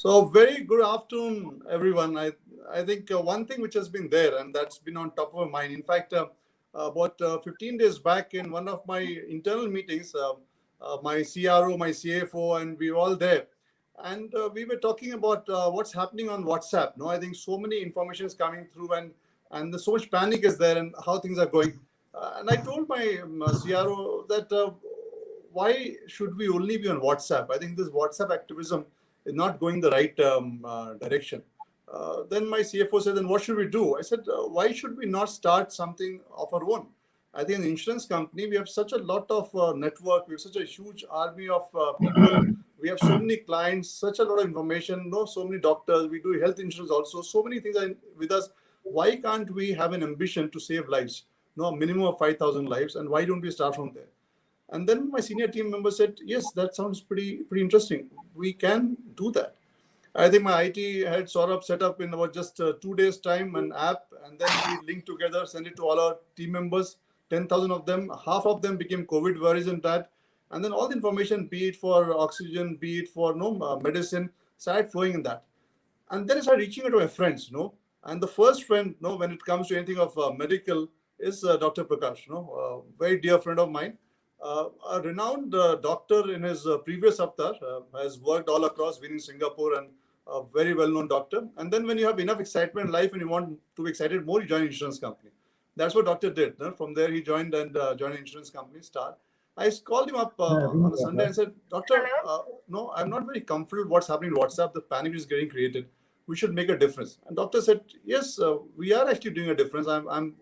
So very good afternoon, everyone. I think one thing which has been there and that's been on top of my mind. In fact, about 15 days back in one of my internal meetings, my CRO, my CFO, and we were all there, and we were talking about what's happening on WhatsApp. No, I think so many information is coming through, and there's so much panic is there, and how things are going. And I told my CRO that why should we only be on WhatsApp? I think this WhatsApp activism is not going the right direction. Then my CFO said, then what should we do? I said, why should we not start something of our own? I think in the insurance company, we have such a lot of network. We have such a huge army of people. We have so many clients, such a lot of information, so many doctors. We do health insurance also. So many things are with us. Why can't we have an ambition to save lives? No, a minimum of 5,000 lives. And why don't we start from there? And then my senior team member said, yes, that sounds pretty interesting. We can do that. I think my IT head Saurabh set up in about just 2 days time an app, and then we linked together, sent it to all our team members, 10,000 of them. Half of them became COVID warriors in that. And then all the information, be it for oxygen, be it for medicine, started flowing in that. And then I started reaching out to my friends, and the first friend, when it comes to anything of medical, is Dr. Prakash, very dear friend of mine, a renowned doctor in his previous avatar, has worked all across, been in Singapore, and a very well-known doctor. And then when you have enough excitement in life and you want to be excited more, you join an insurance company. That's what doctor did. From there, he joined joined an insurance company, Star. I called him up on a Sunday and said, Doctor, no, I'm not very comfortable with what's happening in WhatsApp. The panic is getting created. We should make a difference. And doctor said, yes, we are actually doing a difference. I'm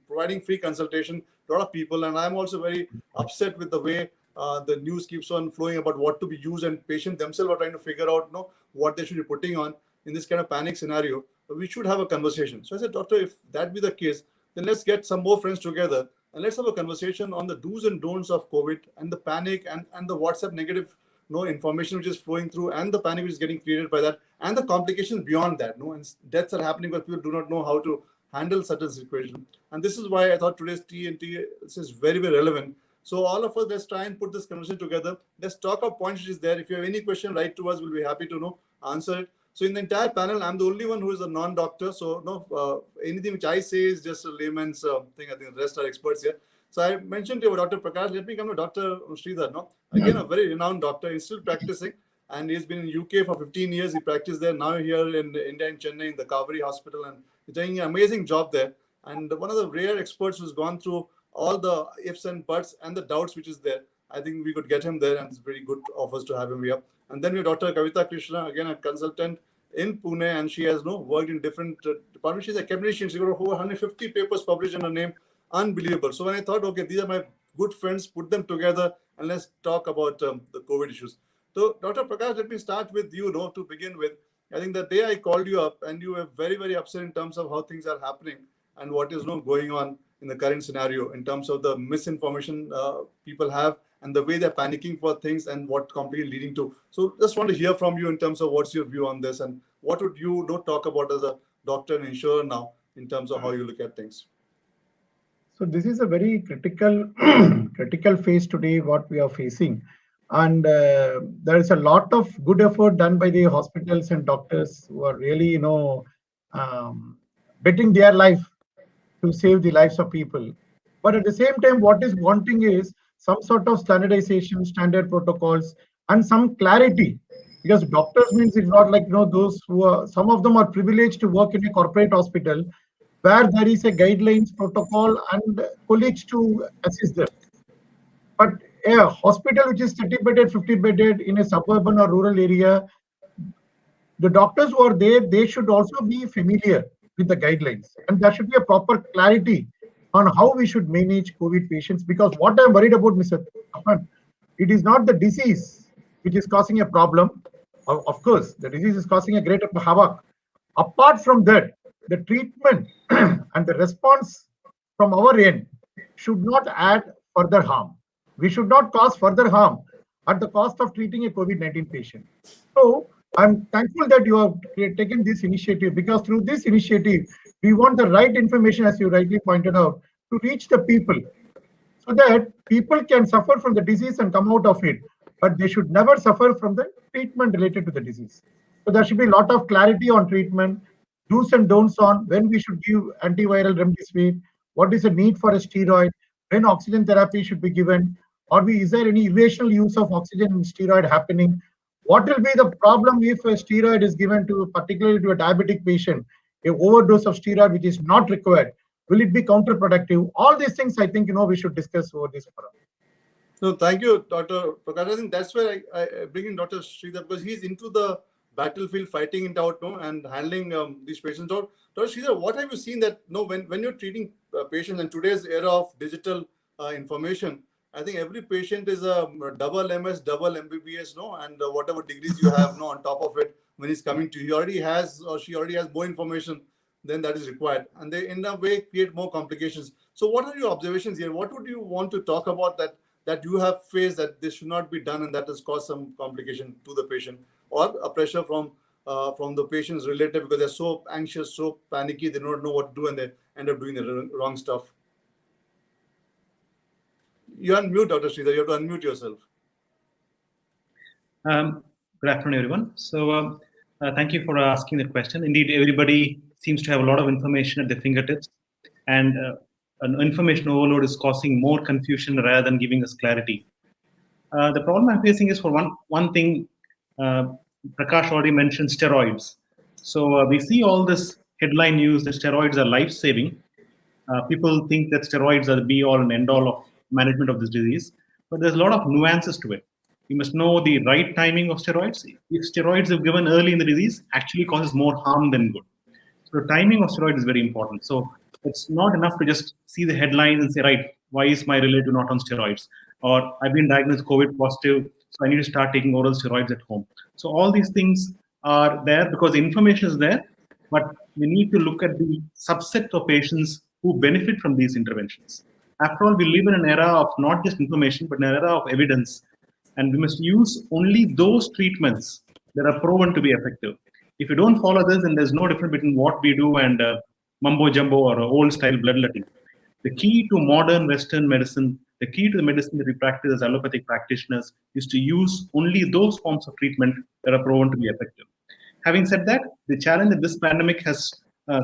providing free consultation to a lot of people, and I'm also very upset with the way the news keeps on flowing about what to be used, and patients themselves are trying to figure out what they should be putting on in this kind of panic scenario. We should have a conversation. So I said, doctor, if that be the case, then let's get some more friends together and let's have a conversation on the do's and don'ts of COVID and the panic and the WhatsApp negative information which is flowing through, and the panic which is getting created by that, and the complications beyond that. And deaths are happening because people do not know how to handle such a situation. And this is why I thought today's TNT is very, very relevant. So all of us, let's try and put this conversation together. Let's talk of points which is there. If you have any question, write to us. We'll be happy to answer it. So in the entire panel, I'm the only one who is a non-doctor. So anything which I say is just a layman's thing. I think the rest are experts here. So I mentioned to you Dr. Prakash. Let me come to Dr. Sridhar. Again, a very renowned doctor. He's still practicing, and he's been in UK for 15 years. He practiced there. Now here in India, in Chennai, in the Kaveri Hospital, and he's doing an amazing job there. And one of the rare experts who's gone through all the ifs and buts and the doubts which is there. I think we could get him there, and it's very good of us to have him here. And then we have Dr. Kavita Krishna, again a consultant in Pune, and she has worked in different departments. She's a academician. She got over 150 papers published in her name. Unbelievable. So when I thought, okay, these are my good friends, put them together and let's talk about the COVID issues. So Dr. Prakash, let me start with you, to begin with. I think the day I called you up and you were very, very upset in terms of how things are happening and what is going on in the current scenario in terms of the misinformation people have and the way they're panicking for things and what completely leading to. So just want to hear from you in terms of what's your view on this and what would you talk about as a doctor and insurer now in terms of how you look at things. So this is a very critical critical phase today, what we are facing. And there is a lot of good effort done by the hospitals and doctors who are really, betting their life to save the lives of people. But at the same time, what is wanting is some sort of standardization, standard protocols, and some clarity. Because doctors means it's not like those who are, some of them are privileged to work in a corporate hospital where there is a guidelines, protocol, and colleagues to assist them. But a hospital which is 30 bedded, 50 bedded in a suburban or rural area, the doctors who are there, they should also be familiar with the guidelines. And there should be a proper clarity on how we should manage COVID patients. Because what I'm worried about, Mr. Tapan, it is not the disease which is causing a problem. Of course, the disease is causing a great havoc. Apart from that, the treatment and the response from our end should not add further harm. We should not cause further harm at the cost of treating a COVID-19 patient. So I'm thankful that you have taken this initiative, because through this initiative, we want the right information, as you rightly pointed out, to reach the people so that people can suffer from the disease and come out of it, but they should never suffer from the treatment related to the disease. So there should be a lot of clarity on treatment, do's and don'ts on when we should give antiviral remdesivir, what is the need for a steroid, when oxygen therapy should be given, is there any irrational use of oxygen and steroid happening? What will be the problem if a steroid is given to, particularly to a diabetic patient, a overdose of steroid which is not required? Will it be counterproductive? All these things, I think, we should discuss over this forum. No, thank you, Dr. Prakash. I think that's where I bring in Dr. Sridhar, because he's into the battlefield, fighting it out, no, and handling these patients out. Dr. Sridhar, what have you seen that, no, when you're treating patients in today's era of digital information, I think every patient is a double MS, double MBBS, no, and whatever degrees you have, no, on top of it, when he's coming to you, he already has or she already has more information than that is required, and they in a way create more complications. So, what are your observations here? What would you want to talk about that you have faced that this should not be done and that has caused some complication to the patient, or a pressure from the patient's relative because they're so anxious, so panicky, they don't know what to do and they end up doing the wrong stuff? You unmute, Dr. Sridhar. You have to unmute yourself. Good afternoon, everyone. So thank you for asking the question. Indeed, everybody seems to have a lot of information at their fingertips, and an information overload is causing more confusion rather than giving us clarity. The problem I'm facing is, for one thing, Prakash already mentioned steroids. So we see all this headline news that steroids are life-saving. People think that steroids are the be-all and end-all of management of this disease, but there's a lot of nuances to it. You must know the right timing of steroids. If steroids are given early in the disease, actually causes more harm than good. So the timing of steroids is very important. So it's not enough to just see the headlines and say, right, why is my relative not on steroids? Or I've been diagnosed COVID positive, so I need to start taking oral steroids at home. So all these things are there because the information is there, but we need to look at the subset of patients who benefit from these interventions. After all, we live in an era of not just information, but an era of evidence. And we must use only those treatments that are proven to be effective. If you don't follow this, then there's no difference between what we do and mumbo jumbo or old style bloodletting. The key to modern Western medicine, the key to the medicine that we practice as allopathic practitioners, is to use only those forms of treatment that are proven to be effective. Having said that, the challenge that this pandemic has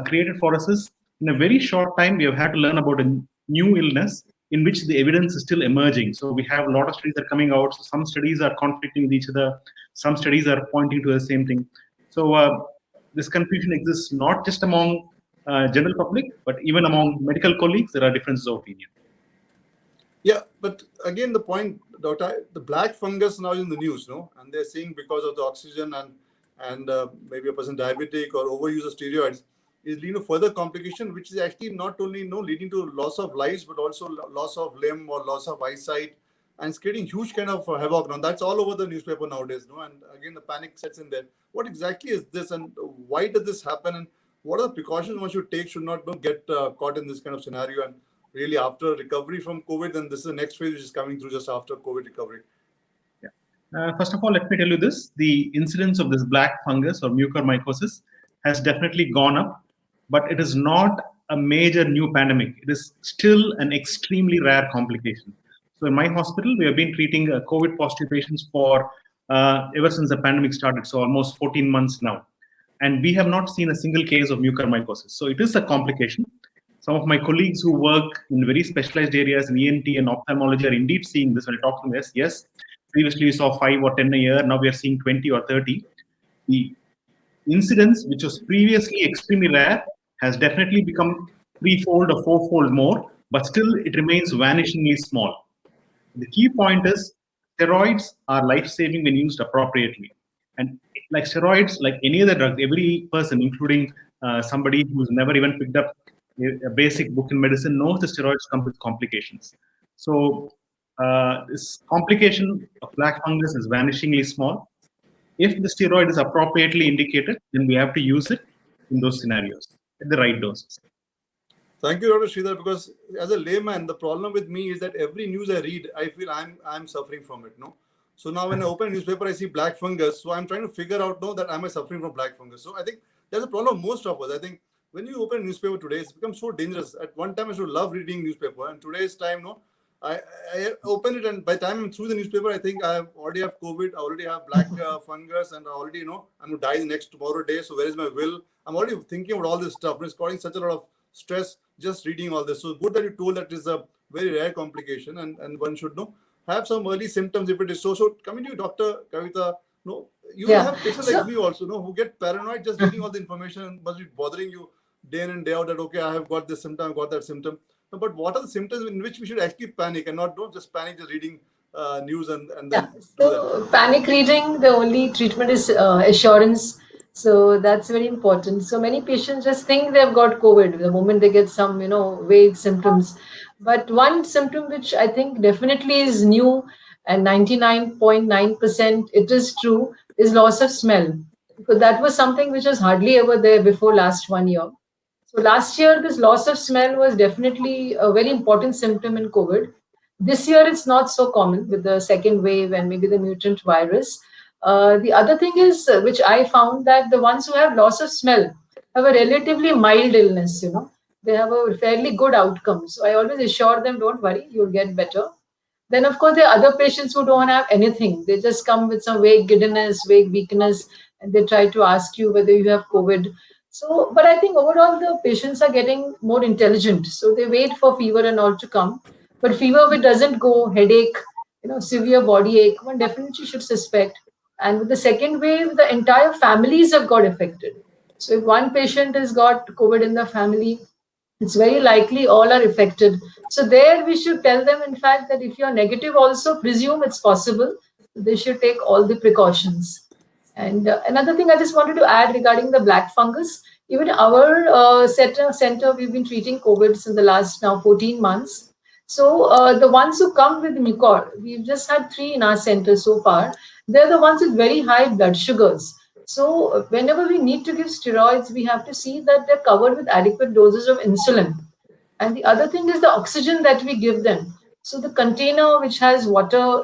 created for us is, in a very short time, we have had to learn about a new illness in which the evidence is still emerging. So we have a lot of studies that are coming out. So some studies are conflicting with each other. Some studies are pointing to the same thing. So this confusion exists not just among general public, but even among medical colleagues. There are differences of opinion. Yeah, but again, the point, Doctor, the black fungus now is in the news, no? And they're saying because of the oxygen and maybe a person diabetic or overuse of steroids is leading to further complication, which is actually not only leading to loss of lives, but also loss of limb or loss of eyesight, and it's creating huge kind of havoc. Now that's all over the newspaper nowadays, no? And again, the panic sets in there. What exactly is this, and why did this happen, and what are the precautions one should take, should not get caught in this kind of scenario? And really, after recovery from COVID, then this is the next phase which is coming through just after COVID recovery. First of all, let me tell you this: the incidence of this black fungus or mucormycosis has definitely gone up, but it is not a major new pandemic. It is still an extremely rare complication. So in my hospital, we have been treating COVID positive patients for ever since the pandemic started, so almost 14 months now. And we have not seen a single case of mucormycosis. So it is a complication. Some of my colleagues who work in very specialized areas in ENT and ophthalmology are indeed seeing this. When I talk to them, yes, previously we saw 5 or 10 a year, now we are seeing 20 or 30. The incidence, which was previously extremely rare, has definitely become 3-fold or 4-fold more, but still it remains vanishingly small. The key point is steroids are life-saving when used appropriately. And like steroids, like any other drug, every person, including somebody who's never even picked up a basic book in medicine, knows the steroids come with complications. So this complication of black fungus is vanishingly small. If the steroid is appropriately indicated, then we have to use it in those scenarios at the right doses. Thank you, Dr. Sridhar, because as a layman, the problem with me is that every news I read, I feel I'm suffering from it, no? So now when I open a newspaper, I see black fungus. So I'm trying to figure out, that am I suffering from black fungus? So I think there's a problem most of us. I think when you open a newspaper today, it's become so dangerous. At one time, I should love reading newspaper. And today's time, I open it, and by the time I'm through the newspaper, I think I already have COVID, I already have black fungus, and I already I'm going to die the next tomorrow day. So where is my will? I'm already thinking about all this stuff. It's causing such a lot of stress just reading all this. So good that you told that is a very rare complication, and one should know have some early symptoms if it is so. So coming to you, Dr. Kavita, no, you will have patients like me also, no, who get paranoid just reading all the information and must be bothering you day in and day out that, okay, I have got this symptom, I've got that symptom. No, but what are the symptoms in which we should actually panic and not don't just panic just reading news and then do So panic reading, the only treatment is assurance. So that's very important. So many patients just think they've got COVID the moment they get some, vague symptoms. But one symptom which I think definitely is new and 99.9% it is true is loss of smell. Because that was something which was hardly ever there before last 1 year. So last year, this loss of smell was definitely a very important symptom in COVID. This year, it's not so common with the second wave and maybe the mutant virus. The other thing is, which I found, that the ones who have loss of smell have a relatively mild illness, They have a fairly good outcome. So I always assure them, don't worry, you'll get better. Then, of course, there are other patients who don't have anything. They just come with some vague giddiness, vague weakness, and they try to ask you whether you have COVID. So, but I think overall the patients are getting more intelligent. So they wait for fever and all to come. But fever, if it doesn't go, headache, severe body ache, one definitely should suspect. And with the second wave, the entire families have got affected. So if one patient has got COVID in the family, it's very likely all are affected. So there we should tell them, in fact, that if you're negative also, presume it's possible. They should take all the precautions. And another thing I just wanted to add regarding the black fungus, even our center, we've been treating COVID in the last now 14 months. So the ones who come with mucor, we've just had 3 in our center so far. They're the ones with very high blood sugars. So whenever we need to give steroids, we have to see that they're covered with adequate doses of insulin. And the other thing is the oxygen that we give them. So the container which has water,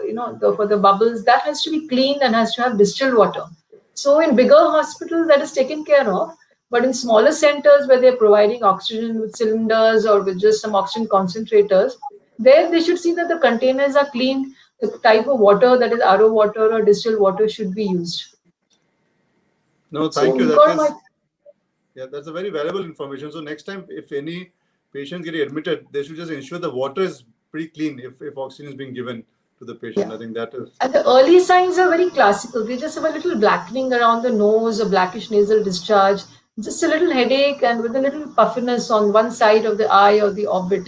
for the bubbles, that has to be cleaned and has to have distilled water. So in bigger hospitals, that is taken care of. But in smaller centers where they're providing oxygen with cylinders or with just some oxygen concentrators, there they should see that the containers are cleaned. The type of water, that is RO water or distilled water, should be used. No, thank you. That's a very valuable information. So next time, if any patient getting admitted, they should just ensure the water is pretty clean if oxygen is being given to the patient. Yeah. I think that is. And the early signs are very classical. They just have a little blackening around the nose, a blackish nasal discharge, just a little headache, and with a little puffiness on one side of the eye or the orbit.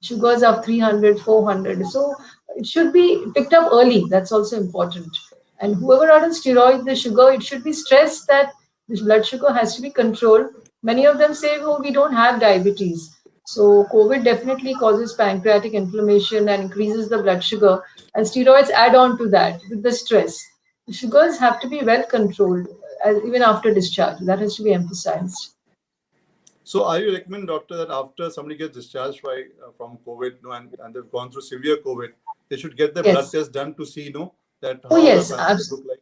Sugars are 300, 400. So it should be picked up early. That's also important. And whoever are on steroids, the sugar, it should be stressed that the blood sugar has to be controlled. Many of them say, oh, we don't have diabetes. So COVID definitely causes pancreatic inflammation and increases the blood sugar. And steroids add on to that with the stress. The sugars have to be well controlled, even after discharge. That has to be emphasized. So are you recommend, doctor, that after somebody gets discharged from COVID and they've gone through severe COVID, they should get their blood test done to see, that how yes, look like?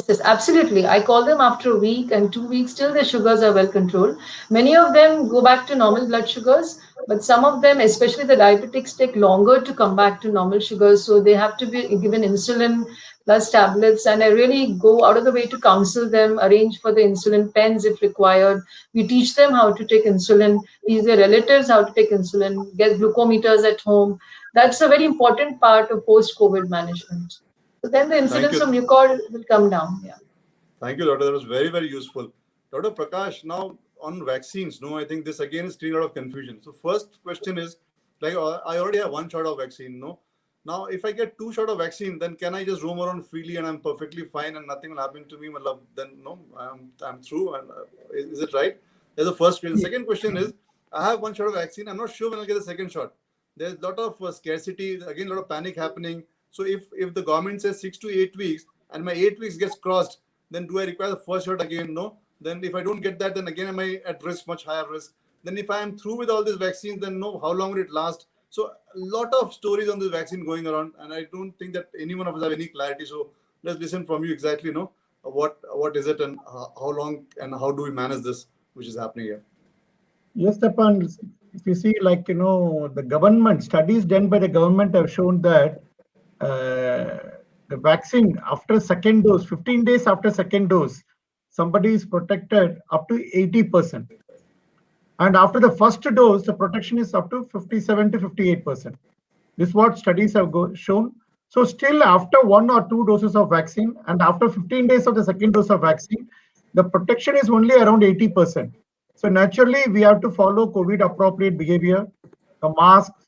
Yes, absolutely. I call them after a week and 2 weeks till their sugars are well controlled. Many of them go back to normal blood sugars, but some of them, especially the diabetics, take longer to come back to normal sugars. So they have to be given insulin plus tablets. And I really go out of the way to counsel them, arrange for the insulin pens if required. We teach them how to take insulin, teach their relatives how to take insulin, get glucometers at home. That's a very important part of post-COVID management. So then the incidence of mucor will come down. Yeah. Thank you, doctor. That was very, very useful. Dr. Prakash, now on vaccines, I think this again is creating a lot of confusion. So first question is, I already have 1 shot of vaccine, Now, if I get 2 shots of vaccine, then can I just roam around freely and I'm perfectly fine and nothing will happen to me? Then no, I'm through. And is it right? That's the first question. Second question is, I have 1 shot of vaccine. I'm not sure when I'll get the second shot. There's a lot of scarcity, again, a lot of panic happening. So if the government says 6 to 8 weeks and my 8 weeks gets crossed, then do I require the first shot again? No. Then if I don't get that, then again am I at risk, much higher risk? Then if I am through with all these vaccines, then no, how long will it last? So a lot of stories on this vaccine going around, and I don't think that any one of us have any clarity. So let's listen from you exactly, what is it and how long and how do we manage this, which is happening here? Yes, Tapan. if you see, like, the government studies done by the government have shown that the vaccine after second dose, 15 days after second dose, somebody is protected up to 80%. And after the first dose, the protection is up to 57 to 58%. This is what studies have shown. So still after 1 or 2 doses of vaccine and after 15 days of the second dose of vaccine, the protection is only around 80%. So naturally, we have to follow COVID appropriate behavior, the masks,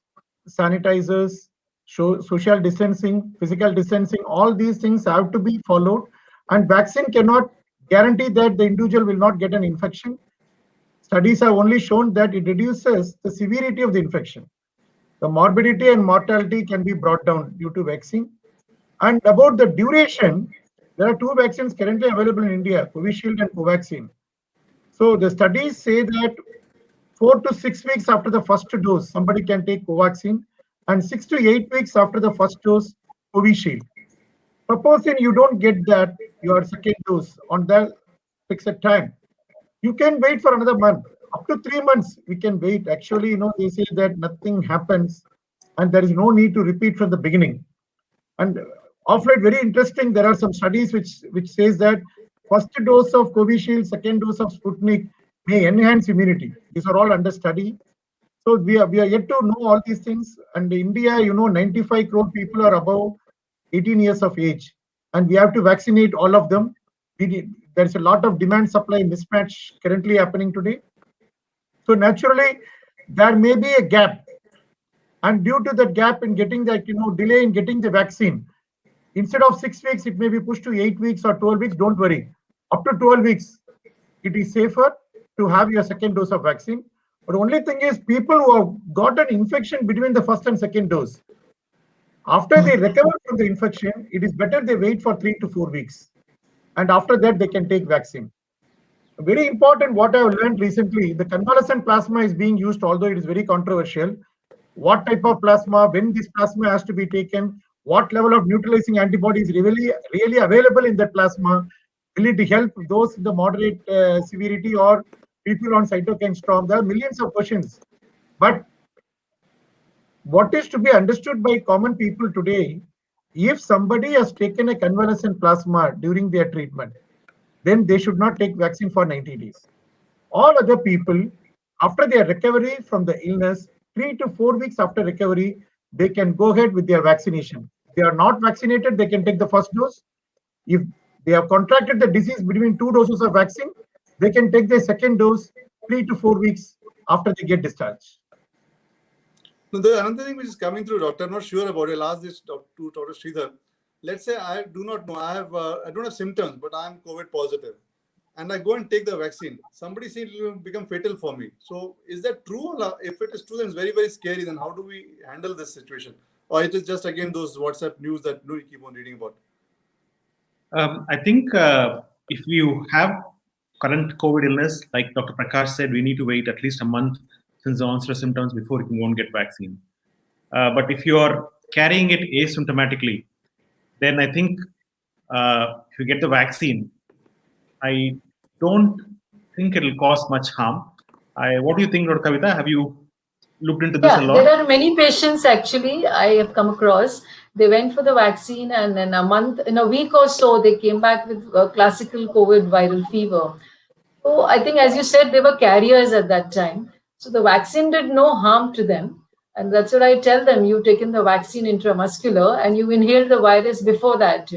sanitizers, social distancing, physical distancing, all these things have to be followed. And vaccine cannot guarantee that the individual will not get an infection. Studies have only shown that it reduces the severity of the infection. The morbidity and mortality can be brought down due to vaccine. And about the duration, there are 2 vaccines currently available in India, Covishield and Covaxin. So the studies say that 4 to 6 weeks after the first dose, somebody can take Covaxin, and 6 to 8 weeks after the first dose, Covishield. Supposing you don't get that, your second dose on that fixed time, you can wait for another month. Up to 3 months, we can wait. Actually, they say that nothing happens and there is no need to repeat from the beginning. And of late, very interesting, there are some studies which says that first dose of Covishield, second dose of Sputnik may enhance immunity. These are all under study. So we are yet to know all these things. And India, 95 crore people are above 18 years of age. And we have to vaccinate all of them. There's a lot of demand-supply mismatch currently happening today. So naturally, there may be a gap. And due to that gap in getting that, delay in getting the vaccine, instead of 6 weeks, it may be pushed to 8 weeks or 12 weeks. Don't worry. Up to 12 weeks, it is safer to have your second dose of vaccine. But the only thing is people who have got an infection between the first and second dose, after they recover from the infection, it is better they wait for 3 to 4 weeks. And after that, they can take vaccine. Very important, what I have learned recently, the convalescent plasma is being used, although it is very controversial. What type of plasma, when this plasma has to be taken, what level of neutralizing antibodies really available in that plasma, will it help those in the moderate severity or people on cytokine storm? There are millions of questions. But what is to be understood by common people today, if somebody has taken a convalescent plasma during their treatment, then they should not take vaccine for 90 days. All other people, after their recovery from the illness, 3 to 4 weeks after recovery, they can go ahead with their vaccination. If they are not vaccinated, they can take the first dose. If they have contracted the disease between 2 doses of vaccine, they can take the second dose 3 to 4 weeks after they get discharged. So the another thing which is coming through, doctor, I'm not sure about it. I'll ask this to Dr. Sridhar. Let's say I do not know, I don't have symptoms, but I'm COVID positive, and I go and take the vaccine. Somebody said it will become fatal for me. So is that true? If it is true, then it's very, very scary. Then how do we handle this situation? Or it is just again those WhatsApp news that you keep on reading about? I think if you have current COVID illness, like Dr. Prakash said, we need to wait at least a month since the onset of symptoms before you can go and get vaccine. But if you are carrying it asymptomatically, then I think if you get the vaccine, I don't think it will cause much harm. What do you think, Dr. Kavita? Have you looked into this a lot? There are many patients actually I have come across. They went for the vaccine and in a week or so, they came back with classical COVID viral fever. So I think, as you said, they were carriers at that time. So the vaccine did no harm to them. And that's what I tell them. You've taken the vaccine intramuscular and you inhaled the virus before that,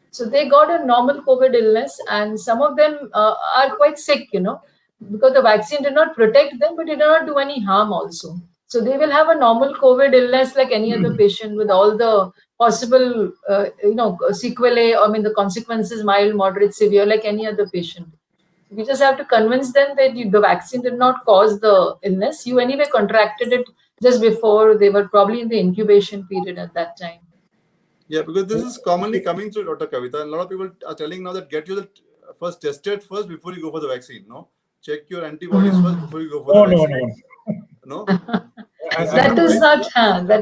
So they got a normal COVID illness, and some of them are quite sick, because the vaccine did not protect them, but it did not do any harm also. So they will have a normal COVID illness like any other patient with all the possible, sequelae, the consequences, mild, moderate, severe, like any other patient. We just have to convince them that the vaccine did not cause the illness. You anyway contracted it just before. They were probably in the incubation period at that time. Yeah, because this is commonly coming through, Dr. Kavita. And a lot of people are telling now that get you first tested first before you go for the vaccine. No, check your antibodies first before you go for the vaccine. No. That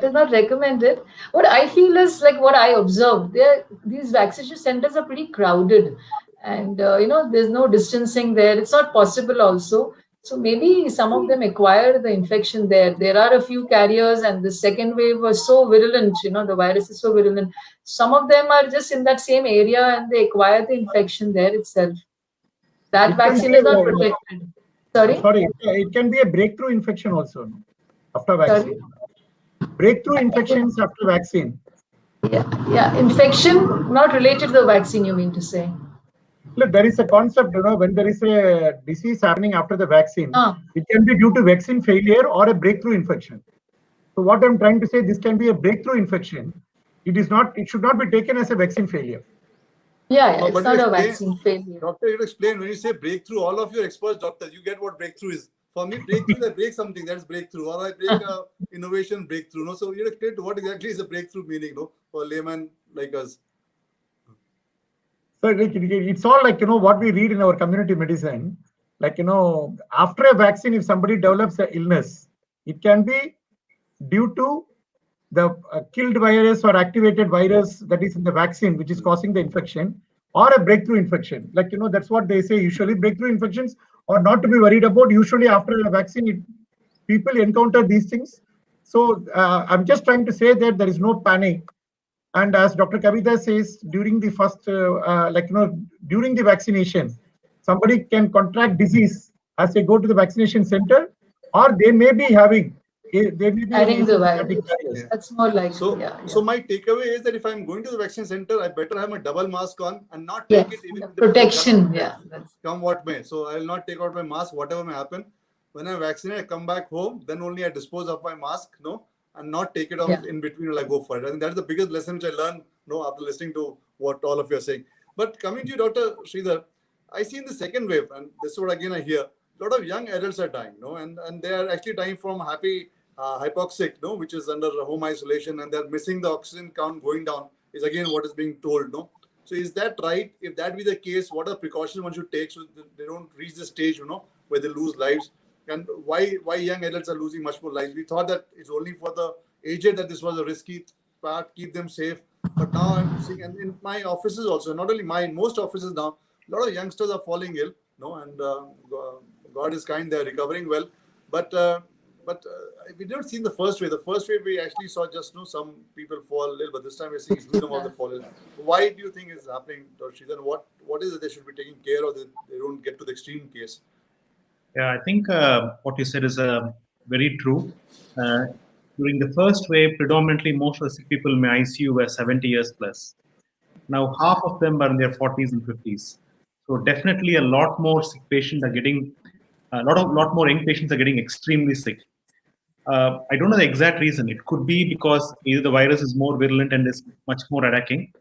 is not recommended. What I feel is, like what I observed, these vaccination centers are pretty crowded, and there's no distancing there. It's not possible also. So maybe some of them acquire the infection there. There are a few carriers, and the second wave was so virulent. The virus is so virulent. Some of them are just in that same area, and they acquire the infection there itself. That It can vaccine be is not protected. Sorry. sorry, it can be a breakthrough infection also, no? After Sorry. vaccine. Breakthrough infections after vaccine. Yeah. Infection not related to the vaccine, you mean to say? Look, there is a concept, when there is a disease happening after the vaccine, it can be due to vaccine failure or a breakthrough infection. So what I'm trying to say, this can be a breakthrough infection. It should not be taken as a vaccine failure. Yeah, it's But not you a explain- vaccine failure. Doctor, you explain when you say breakthrough, all of your experts, doctor, you get what breakthrough is. For me, breakthrough is I break something, that's breakthrough. Or I break a innovation breakthrough. So you explain to what exactly is a breakthrough meaning, for a layman like us. So it's all like, what we read in our community medicine. Like, after a vaccine, if somebody develops an illness, it can be due to the killed virus or activated virus that is in the vaccine, which is causing the infection, or a breakthrough infection. Like, that's what they say. Usually breakthrough infections are not to be worried about. Usually after a vaccine, people encounter these things. So I'm just trying to say that there is no panic. And as Dr. Kavita says, during the first, during the vaccination, somebody can contract disease as they go to the vaccination center, or they may be having, they may be Adding the virus. virus. That's more like So my takeaway is that if I'm going to the vaccine center, I better have my double mask on and not take it even if protection. come what may. So I'll not take out my mask, whatever may happen. When I'm vaccinated, I come back home, then only I dispose of my mask, and not take it off in between while I go for it. I think that's the biggest lesson which I learned, after listening to what all of you are saying. But coming to you, Dr. Sridhar, I see in the second wave, and this is what again I hear, a lot of young adults are dying, and they are actually dying from hypoxic, which is under home isolation, and they're missing the oxygen count going down, is again what is being told, So is that right? If that be the case, what are precautions one should take so that they don't reach the stage, where they lose lives? And why young adults are losing much more lives? We thought that it's only for the aged that this was a risky part, keep them safe. But now I'm seeing, and in my offices also, not only mine, most offices now, a lot of youngsters are falling ill, and God is kind, they're recovering well. But we didn't see in the first wave. The first wave we actually saw just some people fall ill, but this time we're seeing huge number of them fall ill. Why do you think is happening, Dr. Sridhar? What is it they should be taking care of that they don't get to the extreme case? Yeah, I think what you said is very true. During the first wave, predominantly most of the sick people in my ICU were 70 years plus. Now half of them are in their 40s and 50s. So definitely a lot more sick patients are getting, a lot more young patients are getting extremely sick. I don't know the exact reason. It could be because either the virus is more virulent and is much more attacking.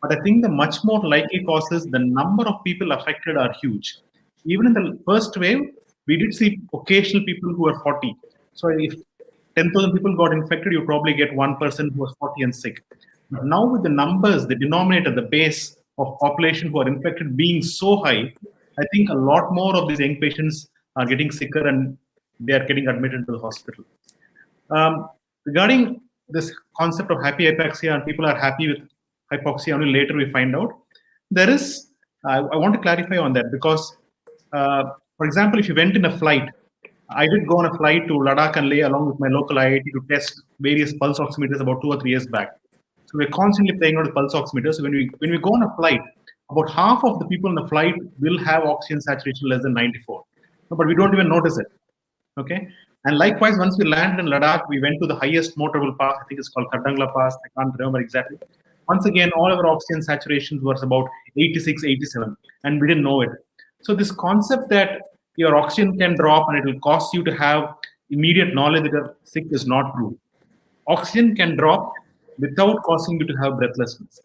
But I think the much more likely cause is the number of people affected are huge. Even in the first wave, we did see occasional people who are 40. So if 10,000 people got infected, you probably get one person who was 40 and sick. But now with the numbers, the denominator, the base of population who are infected being so high, I think a lot more of these young patients are getting sicker and they are getting admitted to the hospital. Regarding this concept of happy hypoxia, and people are happy with hypoxia, only later we find out, there is, I want to clarify on that because, for example, if you went in a flight, I did go on a flight to Ladakh and Leh along with my local IIT to test various pulse oximeters about 2 or 3 years back. So we're constantly playing out with pulse oximeters. So when we go on a flight, about half of the people in the flight will have oxygen saturation less than 94. But we don't even notice it. Okay. And likewise, once we landed in Ladakh, we went to the highest motorable pass. I think it's called Kardangla Pass. I can't remember exactly. Once again, all of our oxygen saturations was about 86, 87, and we didn't know it. So this concept that your oxygen can drop and it will cost you to have immediate knowledge that you're sick is not true. Oxygen can drop without causing you to have breathlessness.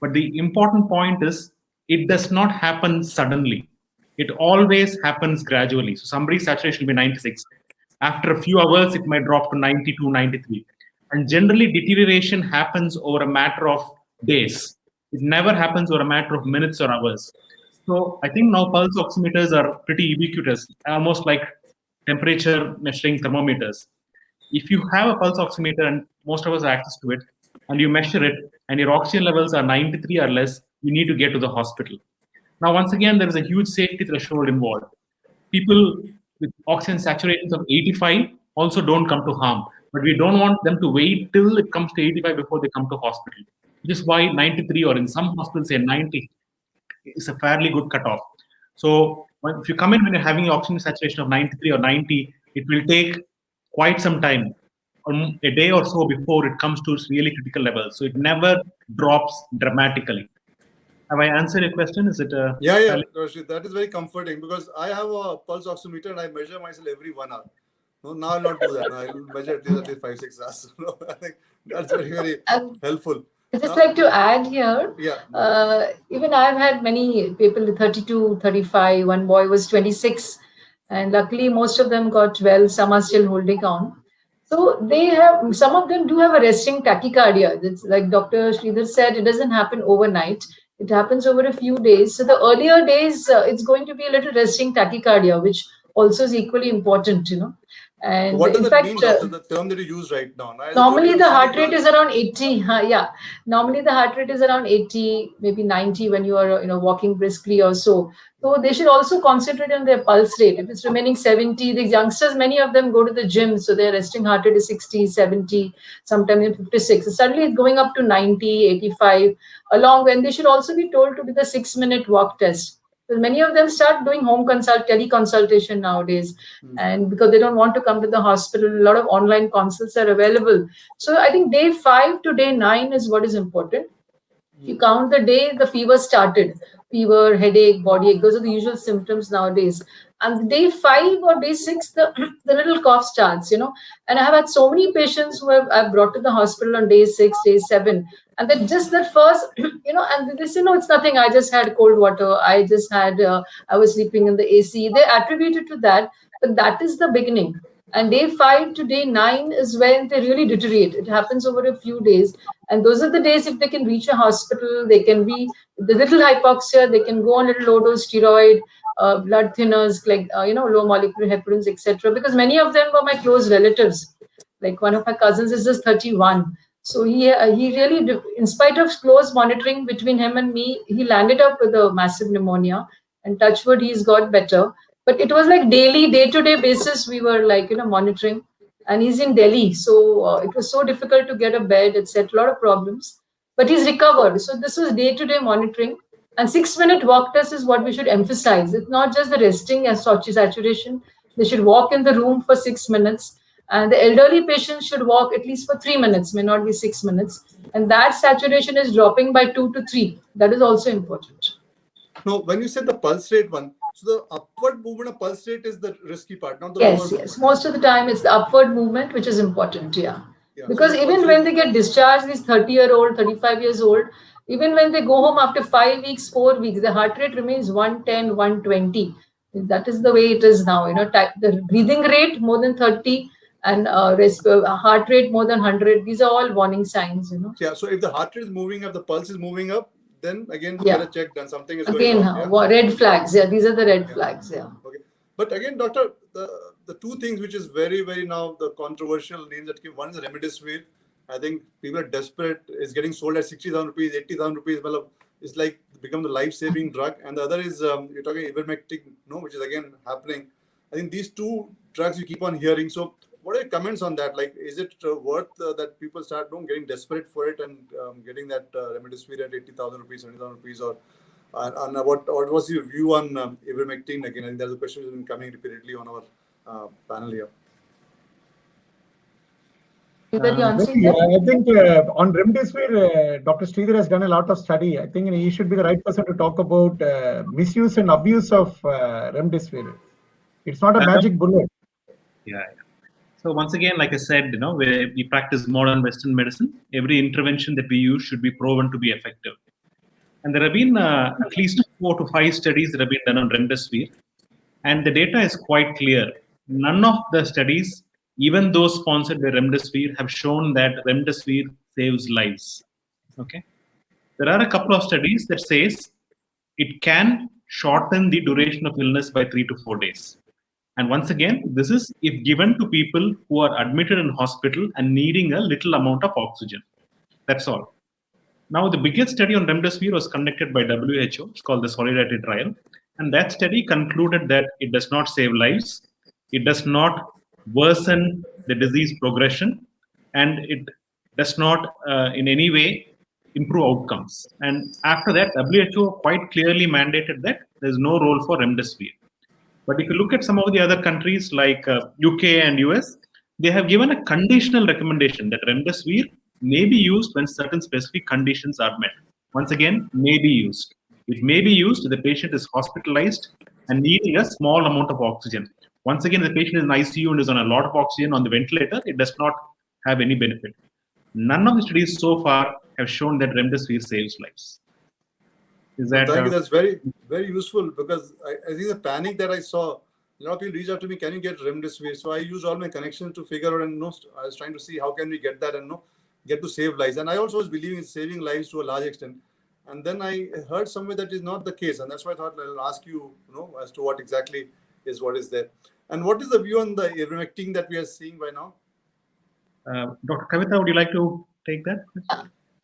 But the important point is it does not happen suddenly. It always happens gradually. So somebody's saturation will be 96. After a few hours, it might drop to 92, 93. And generally, deterioration happens over a matter of days. It never happens over a matter of minutes or hours. So I think now pulse oximeters are pretty ubiquitous, almost like temperature measuring thermometers. If you have a pulse oximeter, and most of us have access to it, and you measure it, and your oxygen levels are 93 or less, you need to get to the hospital. Now, once again, there is a huge safety threshold involved. People with oxygen saturations of 85 also don't come to harm. But we don't want them to wait till it comes to 85 before they come to hospital. Which is why 93, or in some hospitals say 90, is a fairly good cutoff. So if you come in when you're having oxygen saturation of 93 or 90, it will take quite some time, a day or so before it comes to really critical levels. So it never drops dramatically. Have I answered your question? Is it Yeah, Rashid, that is very comforting, because I have a pulse oximeter and I measure myself every 1 hour. No, now I'll not do that. Now I'll measure at least 5-6 hours. No, I think that's very helpful. I'd just like to add here, Yeah. Even I've had many people 32, 35, one boy was 26, and luckily most of them got well, some are still holding on. So some of them do have a resting tachycardia. It's like Dr. Sridhar said, it doesn't happen overnight. It happens over a few days. So the earlier days, it's going to be a little resting tachycardia, which also is equally important, And what does in that fact, mean, doctor, the term that you use right now? Normally the heart rate is around 80. Yeah, normally the heart rate is around 80, maybe 90 when you are walking briskly or so. So they should also concentrate on their pulse rate. If it's remaining 70, the youngsters, many of them go to the gym, so their resting heart rate is 60, 70, sometimes 56. So suddenly it's going up to 90, 85, and they should also be told to do the 6-minute walk test. Because many of them start doing teleconsultation nowadays, and because they don't want to come to the hospital, a lot of online consults are available. So I think day 5 to day 9 is what is important. If you count the day the fever started, fever, headache, body ache, those are the usual symptoms nowadays. And day 5 or day 6, the little cough starts, And I have had so many patients who I've brought to the hospital on day 6, day 7. And then just that first, and they say, no, it's nothing. I just had cold water. I was sleeping in the AC. They attribute it to that, but that is the beginning. And day 5 to day 9 is when they really deteriorate. It happens over a few days. And those are the days, if they can reach a hospital, they can be the little hypoxia, they can go on little low dose steroid, blood thinners, like, low molecular heparins, etc. Because many of them were my close relatives. Like one of my cousins is just 31. So he really, in spite of close monitoring between him and me, he landed up with a massive pneumonia. And touch wood, he's got better. But it was like daily, day-to-day basis, we were like, monitoring. And he's in Delhi. So it was so difficult to get a bed, etc. A lot of problems. But he's recovered. So this was day-to-day monitoring. And 6-minute walk test is what we should emphasize. It's not just the resting and saturation. They should walk in the room for 6 minutes. And the elderly patients should walk at least for 3 minutes, may not be 6 minutes. And that saturation is dropping by 2 to 3. That is also important. No, when you said the pulse rate one, so the upward movement of pulse rate is the risky part, not the yes, lower movement. Most of the time it's the upward movement which is important, yeah. Because so even when they get discharged, these 30-year-old, 35 years old, even when they go home after 5 weeks, 4 weeks, the heart rate remains 110, 120. That is the way it is now. The breathing rate more than 30 and heart rate more than 100. These are all warning signs. Yeah. So if the heart rate is moving up, the pulse is moving up, then again get a check done. Something is going on. Red flags. Yeah, these are the red flags. Yeah. Okay. But again, doctor, the two things which is very, very now the controversial names that came. One is Remdesivir. I think people are desperate. It's getting sold at 60,000 rupees, 80,000 rupees. Well, it's like become the life-saving drug. And the other is you're talking ivermectin, which is again happening. I think these two drugs you keep on hearing. So what are your comments on that? Like, is it worth that people start getting desperate for it and getting that Remdesivir at 80,000 rupees, 70,000 rupees, or and what was your view on ivermectin? Again, I think there's a question that's been coming repeatedly on our panel here. I think on Remdesivir, Dr. Sridhar has done a lot of study. I think he should be the right person to talk about misuse and abuse of Remdesivir. It's not a magic bullet. Yeah. So once again, like I said, we practice modern Western medicine. Every intervention that we use should be proven to be effective. And there have been at least 4 to 5 studies that have been done on Remdesivir. And the data is quite clear. None of the studies, even those sponsored by Remdesivir, have shown that Remdesivir saves lives. Okay. There are a couple of studies that says it can shorten the duration of illness by 3 to 4 days. And once again, this is if given to people who are admitted in hospital and needing a little amount of oxygen. That's all. Now, the biggest study on Remdesivir was conducted by WHO. It's called the Solidarity Trial. And that study concluded that it does not save lives. It does not worsen the disease progression, and it does not in any way improve outcomes. And after that, WHO quite clearly mandated that there's no role for remdesivir. But if you look at some of the other countries like UK and US, they have given a conditional recommendation that remdesivir may be used when certain specific conditions are met. Once again, may be used. It may be used if the patient is hospitalized and needing a small amount of oxygen. Once again, the patient is in ICU and is on a lot of oxygen on the ventilator, it does not have any benefit. None of the studies so far have shown that remdesivir saves lives. Is that? Thank you. That's very, very useful, because I think the panic that I saw, a lot of people reach out to me, can you get remdesivir? So I used all my connections to figure out, and I was trying to see how can we get that and get to save lives. And I also was believing in saving lives to a large extent. And then I heard somewhere that is not the case, and that's why I thought I'll ask you, as to what exactly is what is there. And what is the view on the ivermectin that we are seeing by now? Dr. Kavita, would you like to take that?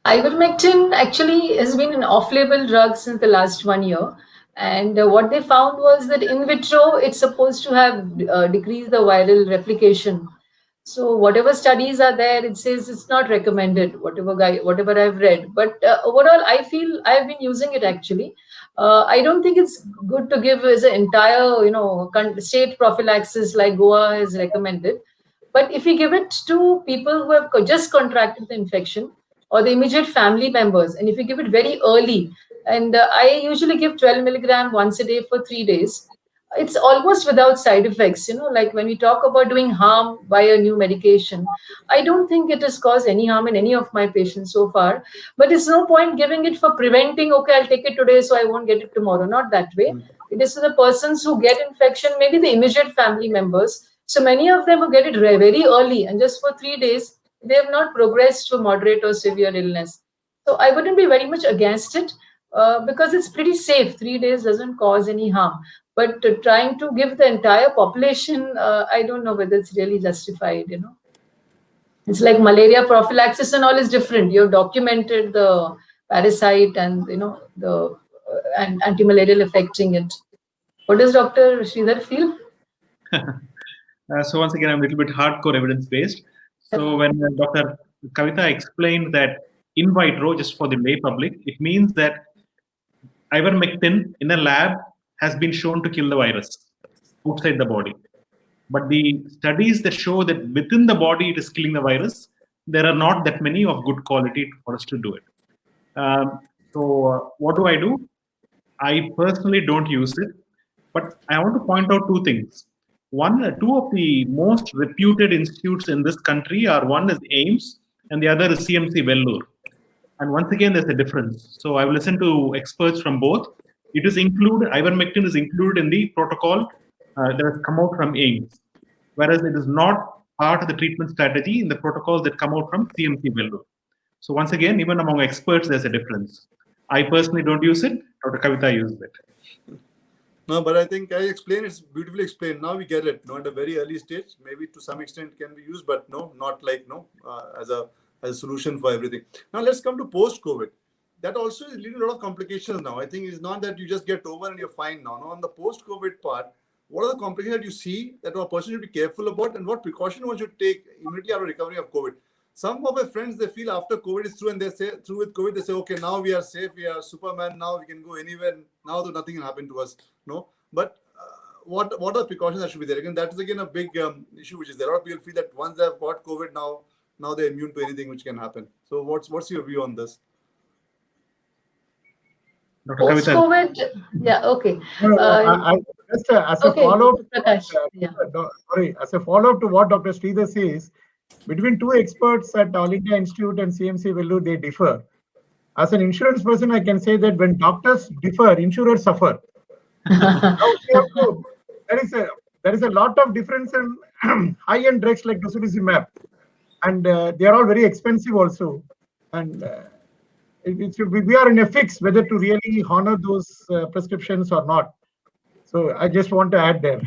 Ivermectin actually has been an off-label drug since the last 1 year. And what they found was that in vitro, it's supposed to have decreased the viral replication. So whatever studies are there, it says it's not recommended, whatever I've read. But overall, I feel I've been using it actually. I don't think it's good to give as an entire, state prophylaxis like Goa has recommended. But if you give it to people who have just contracted the infection or the immediate family members, and if you give it very early, and I usually give 12 milligram once a day for 3 days, it's almost without side effects. Like when we talk about doing harm by a new medication, I don't think it has caused any harm in any of my patients so far. But it's no point giving it for preventing, okay, I'll take it today so I won't get it tomorrow. Not that way. It is to the persons who get infection, maybe the immediate family members. So many of them who get it very early, and just for 3 days, they have not progressed to moderate or severe illness. So I wouldn't be very much against it because it's pretty safe. 3 days doesn't cause any harm. But trying to give the entire population, I don't know whether it's really justified, It's like malaria prophylaxis and all is different. You've documented the parasite and, the anti-malarial affecting it. What does Dr. Sridhar feel? So once again, I'm a little bit hardcore evidence-based. So when Dr. Kavita explained that in vitro, just for the lay public, it means that ivermectin in a lab has been shown to kill the virus outside the body. But the studies that show that within the body it is killing the virus, there are not that many of good quality for us to do it. So what do? I personally don't use it, but I want to point out two things. Two of the most reputed institutes in this country are, one is AIIMS and the other is CMC Vellore. And once again, there's a difference. So I've listened to experts from both. It is included, ivermectin is included in the protocol that has come out from AIIMS, whereas it is not part of the treatment strategy in the protocols that come out from CMC Vellore. So once again, even among experts, there's a difference. I personally don't use it. Dr. Kavita uses it. No, but I think I explained, it's beautifully explained. Now we get it. At a very early stage, maybe to some extent can be used, but not like as a solution for everything. Now let's come to post-COVID. That also is leading to a lot of complications now. I think it's not that you just get over and you're fine now. On the post-COVID part, what are the complications that you see that a person should be careful about, and what precaution one should take immediately after recovery of COVID? Some of my friends, they feel after COVID is through, and they say through with COVID, they say, okay, now we are safe, we are Superman, now we can go anywhere, now nothing can happen to us. No, but what are the precautions that should be there? Again, that is again a big issue which is there. A lot of people feel that once they have got COVID, now they're immune to anything which can happen. So what's your view on this? Post-COVID, yeah, okay. Just as a follow-up, as a follow-up to what Dr. Sridhar says, between two experts at All India Institute and CMC Vellore, they differ. As an insurance person, I can say that when doctors differ, insurers suffer. There is a lot of difference in high-end drugs like tocilizumab, and they are all very expensive also. And we are in a fix whether to really honor those prescriptions or not. So I just want to add there.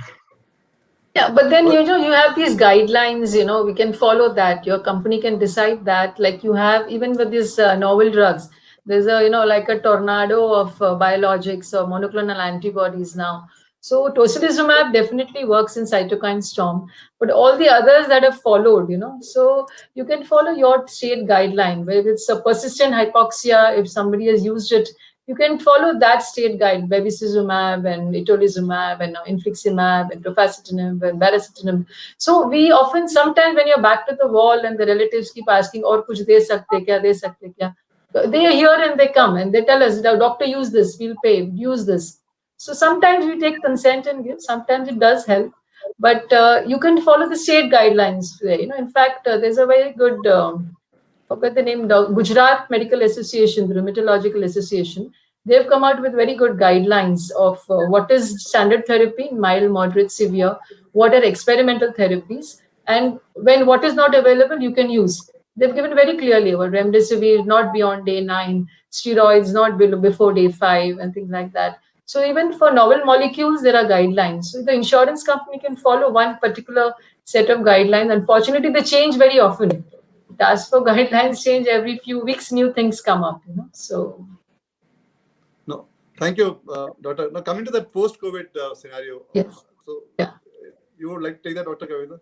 Yeah, but then you have these guidelines. We can follow that. Your company can decide that. Like you have even with these novel drugs, there's a like a tornado of biologics or monoclonal antibodies now. So tocilizumab definitely works in cytokine storm, but all the others that have followed, so you can follow your state guideline. Whether it's a persistent hypoxia, if somebody has used it, you can follow that state guide, bevacizumab and itolizumab and infliximab and tofacitinib and baricitinib. So we often, sometimes when you're back to the wall and the relatives keep asking, "Aur kuch de sakte kya, de sakte kya?" They are here and they come and they tell us, "Doctor, use this, we'll pay, use this." So sometimes we take consent and give, sometimes it does help, but you can follow the state guidelines. In fact, there's a very good, forget the name, the Gujarat Medical Association, the Rheumatological Association. They've come out with very good guidelines of what is standard therapy, mild, moderate, severe, what are experimental therapies, and when what is not available, you can use. They've given very clearly about remdesivir not beyond day 9, steroids not before day 5, and things like that. So even for novel molecules, there are guidelines. So the insurance company can follow one particular set of guidelines. Unfortunately, they change very often. As for guidelines change every few weeks, new things come up. So. No, thank you, Doctor. Now coming to that post-COVID scenario. Yes. So yeah. You would like to take that, Dr. Kavita?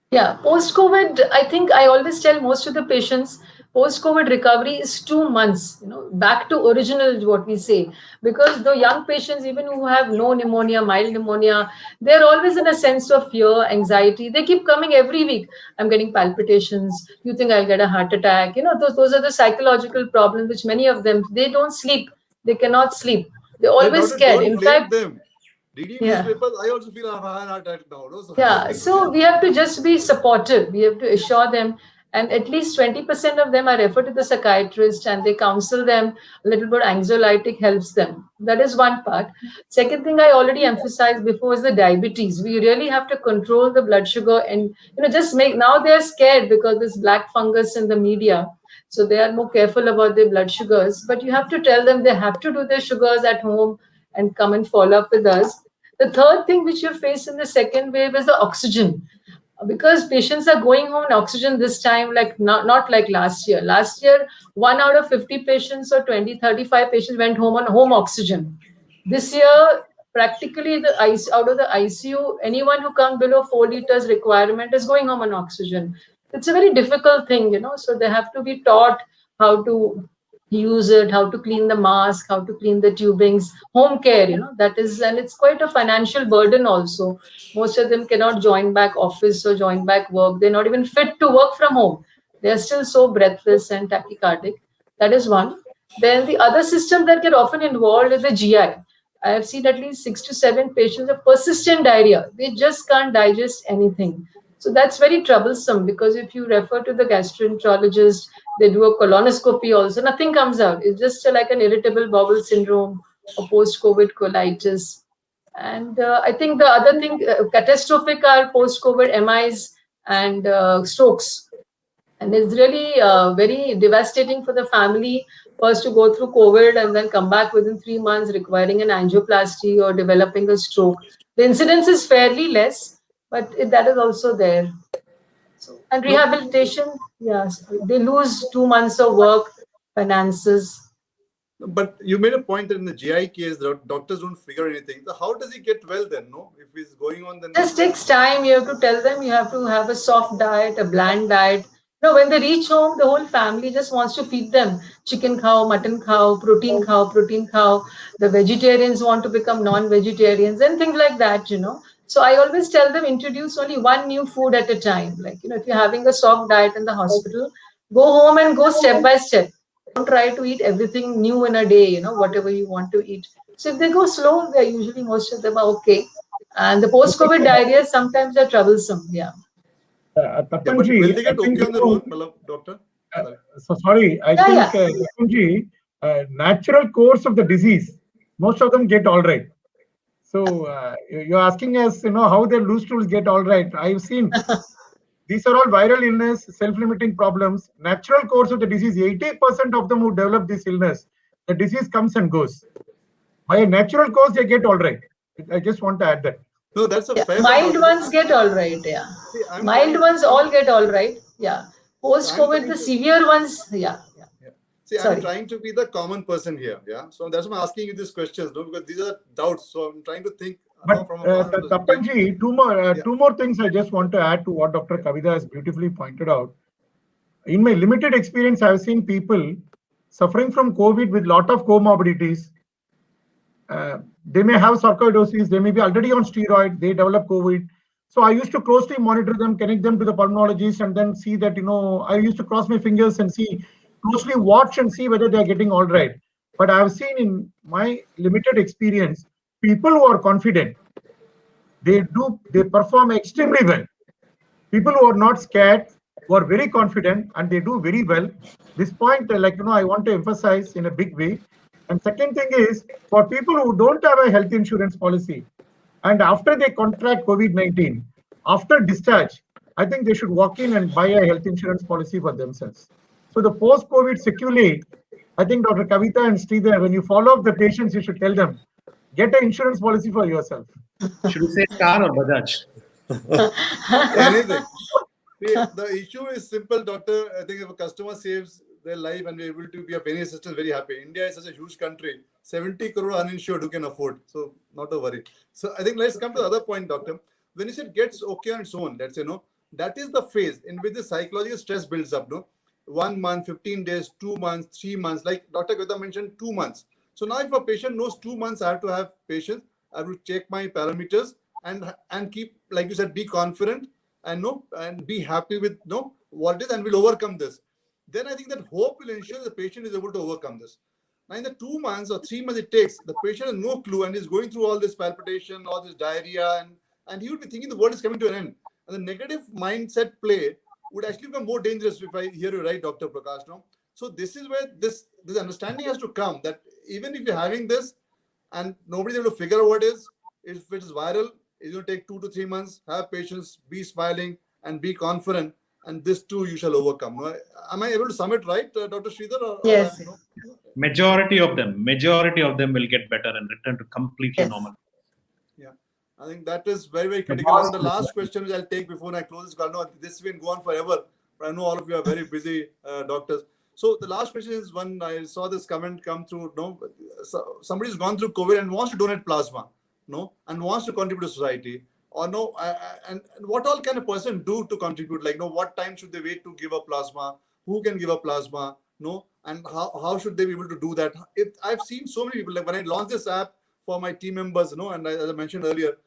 Yeah, post-COVID, I think I always tell most of the patients, post-COVID recovery is 2 months, back to original, what we say. Because the young patients, even who have no pneumonia, mild pneumonia, they're always in a sense of fear, anxiety. They keep coming every week. I'm getting palpitations. You think I'll get a heart attack? Those are the psychological problems, which many of them, they don't sleep. They cannot sleep. They're always scared. Don't in blame fact, them. Reading newspapers, I also feel a heart attack now. No? So we have to just be supportive. We have to assure them, and at least 20% of them are referred to the psychiatrist and they counsel them. A little bit anxiolytic helps them. That is one part. Second thing I already emphasized before is the diabetes. We really have to control the blood sugar, and just now they are scared because this black fungus in the media. So they are more careful about their blood sugars. But you have to tell them they have to do their sugars at home and come and follow up with us. The third thing which you face in the second wave is the oxygen, because patients are going on oxygen this time, like not like last year. Last year, 1 out of 50 patients or 20, 35 patients went home on home oxygen. This year, practically out of the ICU, anyone who comes below 4 liters requirement is going home on oxygen. It's a very difficult thing, so they have to be taught how to use it, how to clean the mask, how to clean the tubings, home care, that is, and it's quite a financial burden also. Most of them cannot join back office or join back work. They're not even fit to work from home. They're still so breathless and tachycardic. That is one. Then the other system that get often involved is the GI. I have seen at least 6 to 7 patients with persistent diarrhea. They just can't digest anything. So that's very troublesome, because if you refer to the gastroenterologist, they do a colonoscopy also, nothing comes out. It's just like an irritable bowel syndrome or post-COVID colitis. And I think the other thing, catastrophic are post-COVID MIs and strokes. And it's really very devastating for the family first to go through COVID and then come back within 3 months requiring an angioplasty or developing a stroke. The incidence is fairly less, but that is also there. So, and rehabilitation, yes, they lose 2 months of work, finances. But you made a point that in the GI case, the doctors don't figure anything. So how does he get well then? No, if he's going on, then it just takes time. You have to tell them you have to have a soft diet, a bland diet. When they reach home, the whole family just wants to feed them chicken cow, mutton cow, protein cow, protein cow. The vegetarians want to become non-vegetarians and things like that. So I always tell them introduce only one new food at a time. Like, if you're having a soft diet in the hospital, go home and go step by step. Don't try to eat everything new in a day, whatever you want to eat. So if they go slow, they're usually, most of them are okay. And the post-COVID diarrhea sometimes are troublesome. Yeah. Tapanji, will they get okay on their own, doctor? So sorry, I think Tapanji, natural course of the disease, most of them get all right. So you're asking us, how their loose stools get all right. I've seen these are all viral illness, self-limiting problems. Natural course of the disease, 80% of them who develop this illness, the disease comes and goes. By a natural course, they get all right. I just want to add that. No, that's a fair mild ones get all right. Yeah. See, mild ones all get all right. Yeah. Post-COVID, the severe ones, yeah. See, I'm trying to be the common person here. Yeah. So that's why I'm asking you these questions, because these are doubts. So I'm trying to think But from a perspective. Tapanji, two more things I just want to add to what Dr. Kavita has beautifully pointed out. In my limited experience, I've seen people suffering from COVID with lot of comorbidities. They may have sarcoidosis, they may be already on steroid, they develop COVID. So I used to closely monitor them, connect them to the pulmonologist, and then see that, I used to cross my fingers and closely watch and see whether they are getting all right. But I've seen in my limited experience, people who are confident, they perform extremely well. People who are not scared, who are very confident, and they do very well. This point, I want to emphasize in a big way. And second thing is, for people who don't have a health insurance policy, and after they contract COVID-19, after discharge, I think they should walk in and buy a health insurance policy for themselves. So the post-COVID sequelae, I think Dr. Kavita and Sridhar, when you follow up the patients, you should tell them, get an insurance policy for yourself. Should we say car or Bajaj? Anything. The issue is simple, doctor. I think if a customer saves their life and we're able to be of any assistance, very happy. India is such a huge country, 70 crore uninsured who can afford. So not a worry. So I think let's come to the other point, doctor. When you said gets okay on its own, let's say, that is the phase in which the psychological stress builds up, 1 month, 15 days, 2 months, 3 months, like Dr. Kavita mentioned, 2 months. So now if a patient knows 2 months, I have to have patience, I have to check my parameters and keep, like you said, be confident and be happy with what it is, and we'll overcome this. Then I think that hope will ensure the patient is able to overcome this. Now in the 2 months or 3 months it takes, the patient has no clue and is going through all this palpitation, all this diarrhea, and he would be thinking the world is coming to an end. And the negative mindset play would actually become more dangerous, if I hear you right, Dr. Prakash. So this is where this understanding has to come, that even if you're having this and nobody's able to figure out what it is, if it is viral, it's going to take 2 to 3 months. Have patience, be smiling, and be confident. And this too you shall overcome. Am I able to sum it right, Dr. Sridhar? Yes. Majority of them will get better and return to completely normal. Yeah, I think that is very, very critical. And the last question which I'll take before I close this call. No, this will go on forever, but I know all of you are very busy doctors. So the last question is, when I saw this comment come through, somebody's gone through COVID and wants to donate plasma, and wants to contribute to society, or and what all can a person do to contribute? Like, what time should they wait to give a plasma? Who can give a plasma? And how should they be able to do that? I've seen so many people, like when I launched this app for my team members, and as I mentioned earlier,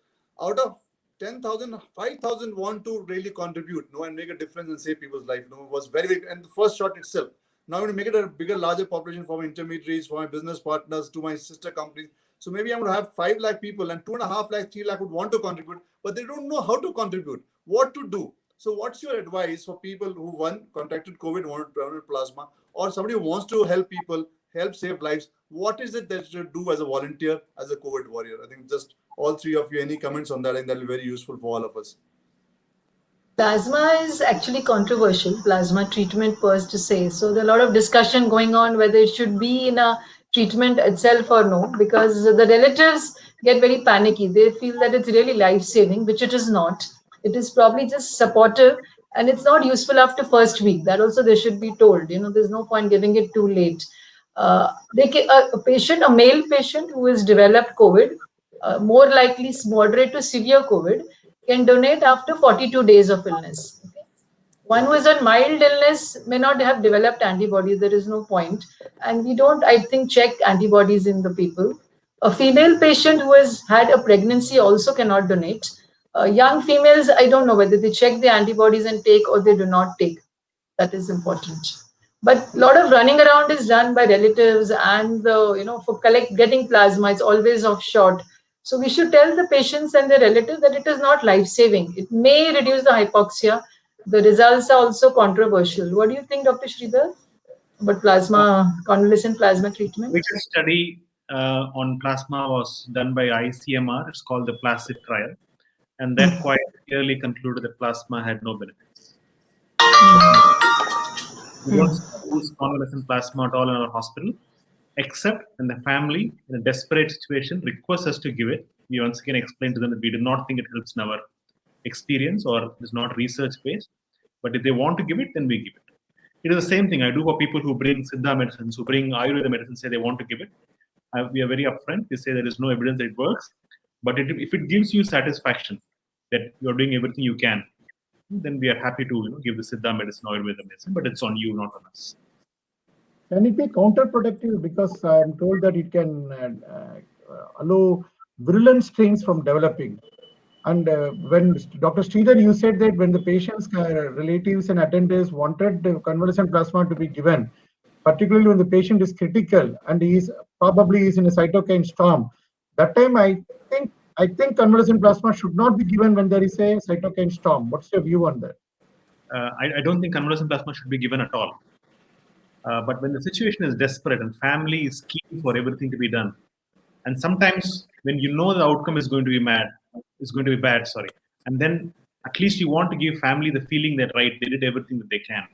out of 10,000, 5,000 want to really contribute, and make a difference and save people's life. It was very big, and the first shot itself. Now I'm going to make it a bigger, larger population for my intermediaries, for my business partners, to my sister companies. So maybe I'm going to have 5 lakh people, and 2.5 lakh, 3 lakh would want to contribute, but they don't know how to contribute, what to do. So what's your advice for people who, one, contracted COVID, wanted to donate plasma, or somebody who wants to help people, help save lives? What is it that you should do as a volunteer, as a COVID warrior? I think just all three of you, any comments on that? I think that'll be very useful for all of us. Plasma is actually controversial, plasma treatment per se. So there's a lot of discussion going on whether it should be in a treatment itself or no, because the relatives get very panicky. They feel that it's really life-saving, which it is not. It is probably just supportive, and it's not useful after first week. That also they should be told. There's no point giving it too late. A male patient who has developed COVID, more likely moderate to severe COVID, can donate after 42 days of illness. Okay? One who is on mild illness may not have developed antibodies. There is no point. And we don't, I think, check antibodies in the people. A female patient who has had a pregnancy also cannot donate. Young females, I don't know whether they check the antibodies and take or they do not take. That is important. But a lot of running around is done by relatives, and for getting plasma, it's always off short. So we should tell the patients and their relatives that it is not life-saving. It may reduce the hypoxia. The results are also controversial. What do you think, Dr. Sridhar, about convalescent plasma treatment? Which study on plasma was done by ICMR. It's called the PLACID trial. And that quite clearly concluded that plasma had no benefits. We don't use convalescent plasma at all in our hospital, except when the family, in a desperate situation, requests us to give it. We once again explain to them that we do not think it helps in our experience or is not research-based. But if they want to give it, then we give it. It is the same thing I do for people who bring Siddha medicines, who bring Ayurveda medicine, say they want to give it. We are very upfront. We say there is no evidence that it works. But if it gives you satisfaction that you're doing everything you can, then we are happy to give the Siddha medicine or Ayurveda medicine, but it's on you, not on us. Can it be counterproductive? Because I'm told that it can allow virulent strains from developing. And when Dr. Sridhar, you said that when the patient's relatives and attendants wanted the convalescent plasma to be given, particularly when the patient is critical and he is probably is in a cytokine storm, that time I think convalescent plasma should not be given when there is a cytokine storm. What's your view on that? I don't think convalescent plasma should be given at all. But when the situation is desperate and family is keen for everything to be done, and sometimes when you know the outcome is going to be bad, and then at least you want to give family the feeling that right, they did everything that they can.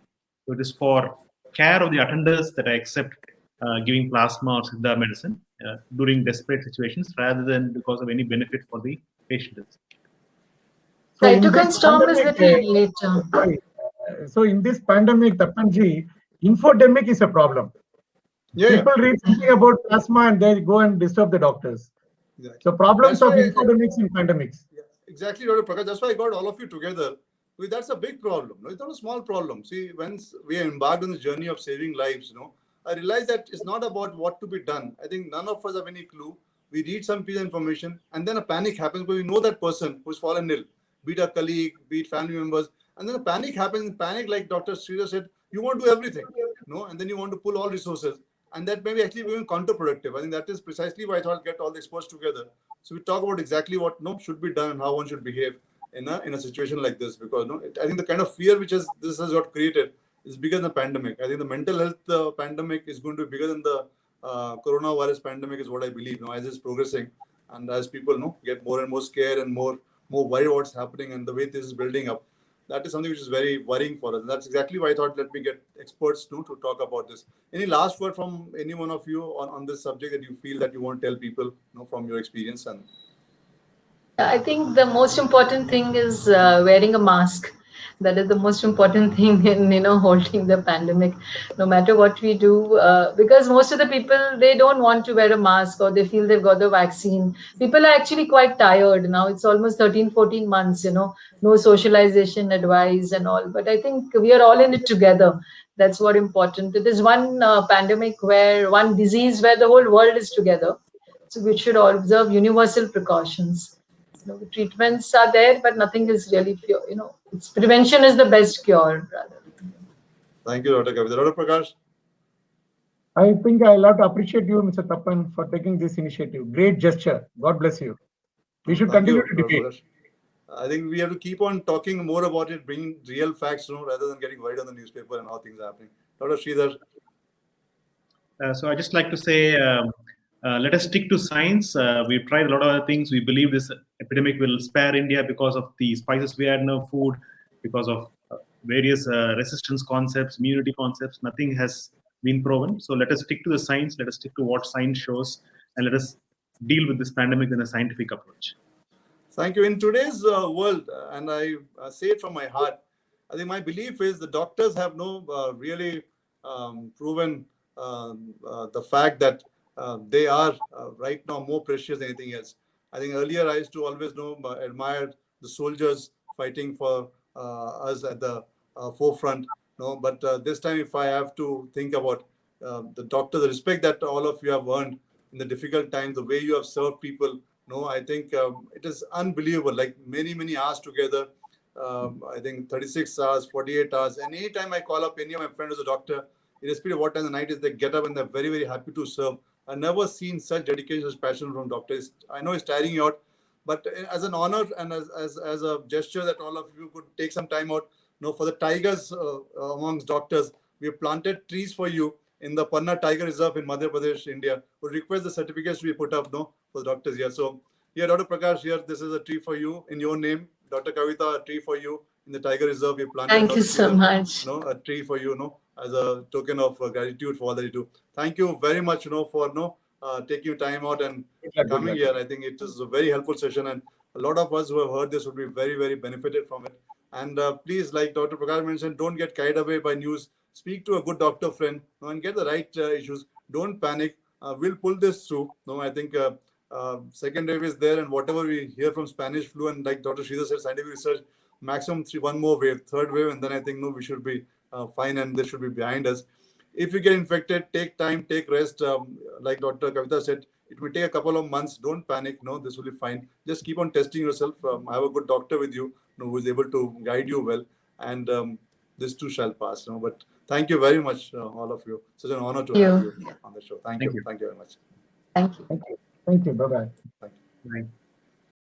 So it is for care of the attenders that I accept giving plasma or Siddha medicine during desperate situations, rather than because of any benefit for the patient. So in Cytokine this storm is pandemic, little later. right, so in this pandemic, Tapanji, infodemic is a problem. Yeah, People read something about plasma and they go and disturb the doctors. exactly. So problems That's of why infodemics in pandemics. Yeah, exactly, Dr. Prakash. That's why I got all of you together. That's a big problem. No, it's not a small problem. See, once we are embarked on the journey of saving lives, I realized that it's not about what to be done. I think none of us have any clue. We read some piece of information, and then a panic happens because we know that person who's fallen ill, be it a colleague, be it family members, and then a panic happens. Panic, like Dr. Sridhar said, you want to do everything, and then you want to pull all resources, and that may be actually even counterproductive. I think that is precisely why I thought get all the experts together. So we talk about exactly what should be done and how one should behave in a situation like this, because I think the kind of fear which this has got created is bigger than the pandemic. I think the mental health pandemic is going to be bigger than the coronavirus pandemic, is what I believe. As it's progressing, and as people get more and more scared and more worried what's happening and the way this is building up, that is something which is very worrying for us. And that's exactly why I thought let me get experts to talk about this. Any last word from any one of you on this subject that you feel that you want to tell people from your experience? And I think the most important thing is wearing a mask. That is the most important thing in holding the pandemic. No matter what we do, because most of the people, they don't want to wear a mask, or they feel they've got the vaccine. People are actually quite tired now. It's almost 13, 14 months. No socialization advice and all. But I think we are all in it together. That's what important. It is one pandemic, one disease where the whole world is together. So we should all observe universal precautions. The treatments are there, but nothing is really pure. Prevention is the best cure, rather. Thank you, Dr. Kavita. Dr. Prakash? I think I'll have to appreciate you, Mr. Tappan, for taking this initiative. Great gesture. God bless you. We should continue to debate. Prakash. I think we have to keep on talking more about it, bringing real facts, rather than getting worried on the newspaper and how things are happening. Dr. Sridhar? So I just like to say, let us stick to science. We've tried a lot of other things. We believe this epidemic will spare India because of the spices we add in our food, because of various resistance concepts, immunity concepts. Nothing has been proven. So let us stick to the science. Let us stick to what science shows, and let us deal with this pandemic in a scientific approach. Thank you. In today's world, and I say it from my heart, I think my belief is the doctors have really proven the fact that they are right now more precious than anything else. I think earlier I used to always admire the soldiers fighting for us at the forefront. But this time, if I have to think about the doctor, the respect that all of you have earned in the difficult times, the way you have served people, I think it is unbelievable. Like many hours together. I think 36 hours, 48 hours. And anytime I call up any of my friends who's a doctor, irrespective of what time of the night is, they get up and they're very, very happy to serve. I've never seen such dedication, such passion from doctors. I know it's tiring you out, but as an honor and as a gesture that all of you could take some time out, for the tigers amongst doctors, we have planted trees for you in the Panna Tiger Reserve in Madhya Pradesh, India. We request the certificates to be put up, for the doctors here. So here, Dr. Prakash, here, this is a tree for you in your name. Dr. Kavita, a tree for you in the Tiger Reserve. We planted. Thank you so much. A tree for you, as a token of gratitude for all that you do. Thank you very much, for taking time out and coming here. I think it is a very helpful session, and a lot of us who have heard this would be very, very benefited from it. And please, like Dr. Prakash mentioned, don't get carried away by news. Speak to a good doctor friend and get the right issues. Don't panic. We'll pull this through. I think Second wave is there, and whatever we hear from Spanish flu, and like Dr. Sridhar said, scientific research, maximum one more wave, third wave, and then I think no, we should be fine, and this should be behind us. If you get infected, take time, take rest. Like Dr. Kavita said, it will take a couple of months. Don't panic. No, this will be fine. Just keep on testing yourself. Have a good doctor with you, who is able to guide you well, and this too shall pass. But thank you very much, all of you. Such an honor to have you on the show. Thank you. Thank you very much. Thank you. Thank you. Thank you. Bye-bye. Thank you. Right.